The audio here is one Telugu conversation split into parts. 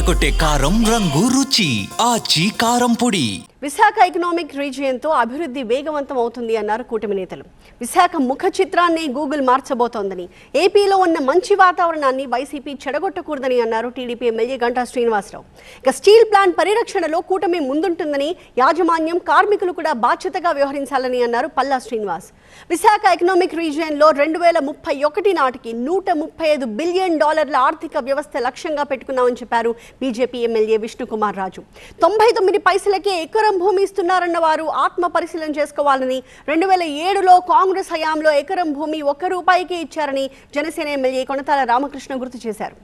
అదరకొట్టే కారం రంగు రుచి ఆచి కారం పొడి. విశాఖ ఎకనామిక్ రీజియన్తో అభివృద్ధి వేగవంతం అవుతుంది అన్నారు కూటమి నేతలు. విశాఖ ముఖ చిత్రాన్ని గూగుల్ మార్చబోతోందని, ఏపీలో ఉన్న మంచి వాతావరణాన్ని వైసీపీ చెడగొట్టకూడదని అన్నారు టీడీపీ ఎమ్మెల్యే గంటా శ్రీనివాసరావు. ఇక స్టీల్ ప్లాంట్ పరిరక్షణలో కూటమి ముందుంటుందని, యాజమాన్యం కార్మికులు కూడా బాధ్యతగా వ్యవహరించాలని అన్నారు పల్లా శ్రీనివాస్. విశాఖ ఎకనామిక్ రీజియన్లో 2031 నాటికి $135 బిలియన్ ఆర్థిక వ్యవస్థ లక్ష్యంగా పెట్టుకున్నామని చెప్పారు బీజేపీ ఎమ్మెల్యే విష్ణుకుమార్ రాజు. 99 పైసలకే ఎకరం భూమి ఇస్తున్నారన్న వారు ఆత్మ పరిశీలన చేసుకోవాలని, 2007లో కాంగ్రెస్ హయాంలో ఎకరం భూమి ₹1 ఇచ్చారని జనసేన ఎమ్మెల్యే కొనతాల రామకృష్ణ గుర్తు చేశారు.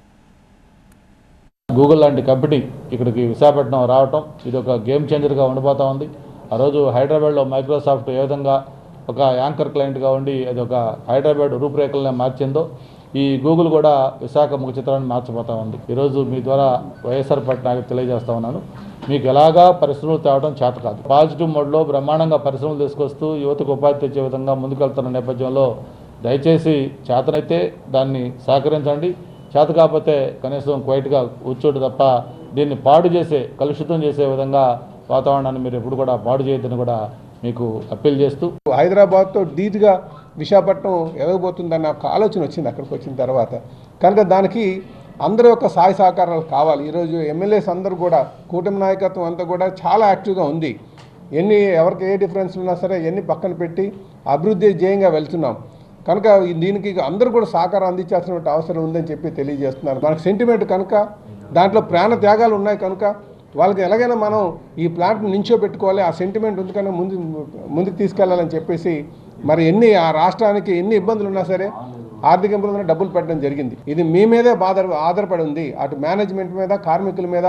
గూగుల్ లాంటి కంపెనీ ఇక్కడికి విశాఖపట్నం రావటం ఇది ఒక గేమ్ చేంజర్గా ఉండిపోతూ ఉంది. ఆ రోజు హైదరాబాద్లో మైక్రోసాఫ్ట్ ఏ విధంగా ఒక యాంకర్ క్లయింట్గా ఉండి అది ఒక హైదరాబాద్ రూపురేఖలనే మార్చిందో, ఈ గూగుల్ కూడా విశాఖ ముఖ చిత్రాన్ని మార్చిపోతూ ఉంది. ఈరోజు మీ ద్వారా వైఎస్ఆర్ పార్టీ తెలియజేస్తా ఉన్నాను, మీకు ఎలాగా పరిశ్రమలు తేవడం చేత కాదు. పాజిటివ్ మోడ్లో బ్రహ్మాండంగా పరిశ్రమలు తీసుకొస్తూ యువతకు ఉపాధి తెచ్చే విధంగా ముందుకెళ్తున్న నేపథ్యంలో దయచేసి చేతనైతే దాన్ని సహకరించండి, చేత కాకపోతే కనీసం క్వైట్గా కూర్చోడు తప్ప దీన్ని పాడు చేసే, కలుషితం చేసే విధంగా వాతావరణాన్ని మీరు ఎప్పుడు కూడా పాడు చేయొద్దని కూడా మీకు అప్పీల్ చేస్తూ, హైదరాబాద్తో ధీటుగా విశాఖపట్నం ఎదగబోతుందన్న ఒక ఆలోచన వచ్చింది అక్కడికి వచ్చిన తర్వాత. కనుక దానికి అందరూ యొక్క సహాయ సహకారాలు కావాలి. ఈరోజు ఎమ్మెల్యేస్ అందరూ కూడా కూటమి నాయకత్వం అంతా కూడా చాలా యాక్టివ్గా ఉంది. ఎవరికి ఏ డిఫరెన్స్ ఉన్నా సరే ఎన్ని పక్కన పెట్టి అభివృద్ధి ధ్యేయంగా వెళ్తున్నాం. కనుక దీనికి అందరూ కూడా సహకారం అందించాల్సిన అవసరం ఉందని చెప్పి తెలియజేస్తున్నారు. మనకు సెంటిమెంట్ కనుక, దాంట్లో ప్రాణ త్యాగాలు ఉన్నాయి కనుక వాళ్ళకి ఎలాగైనా మనం ఈ ప్లాంట్ని నించోబెట్టుకోవాలి, ఆ సెంటిమెంట్ ఉంది కన్నా ముందుకు తీసుకెళ్లాలని చెప్పేసి మరి ఆ రాష్ట్రానికి ఎన్ని ఇబ్బందులు ఉన్నా సరే ఆర్థిక ఇబ్బందులు డబ్బులు పెట్టడం జరిగింది. ఇది మీ మీదే ఆధారపడి ఉంది, అటు మేనేజ్మెంట్ మీద, కార్మికుల మీద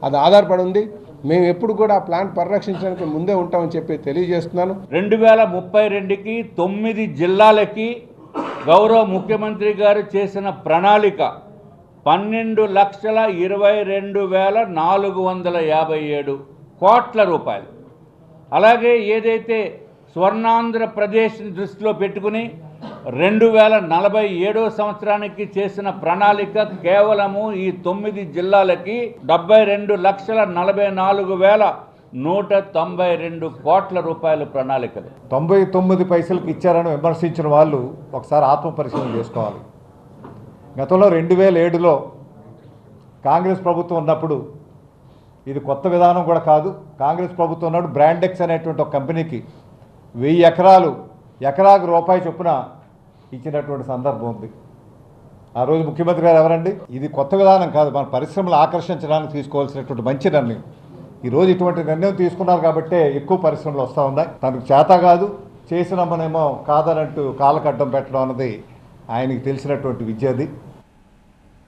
అది ఆధారపడి ఉంది. మేము ఎప్పుడు కూడా ప్లాంట్ పరిరక్షించడానికి ముందే ఉంటామని చెప్పి తెలియజేస్తున్నాను. 2032కి 9 జిల్లాలకి గౌరవ ముఖ్యమంత్రి గారు చేసిన ప్రణాళిక 12,22,457 కోట్ల రూపాయలు. అలాగే ఏదైతే స్వర్ణాంధ్రప్రదేశ్ని దృష్టిలో పెట్టుకుని 2047 సంవత్సరానికి చేసిన ప్రణాళిక కేవలము ఈ 9 జిల్లాలకి 72,44,192 కోట్ల రూపాయల ప్రణాళికలు. 99 పైసలకు ఇచ్చారని విమర్శించిన వాళ్ళు ఒకసారి ఆత్మ పరిశీలన చేసుకోవాలి. గతంలో 2007లో కాంగ్రెస్ ప్రభుత్వం ఉన్నప్పుడు, ఇది కొత్త విధానం కూడా కాదు, కాంగ్రెస్ ప్రభుత్వం ఉన్నప్పుడు బ్రాండెక్స్ అనేటువంటి ఒక కంపెనీకి 1000 ఎకరాలు ఎకరాకు రూపాయి చొప్పున ఇచ్చినటువంటి సందర్భం ఉంది. ఆ రోజు ముఖ్యమంత్రి గారు ఎవరండి? ఇది కొత్త విధానం కాదు, మన పరిశ్రమలు ఆకర్షించడానికి తీసుకోవాల్సినటువంటి మంచి నిర్ణయం. ఈరోజు ఇటువంటి నిర్ణయం తీసుకున్నారు కాబట్టే ఎక్కువ పరిశ్రమలు వస్తూ ఉన్నాయి. తనకు చేత కాదు, చేసిన మనమేమో కాదనంటూ కాలకడ్డం పెట్టడం అన్నది ఆయనకి తెలిసినటువంటి విద్య. అది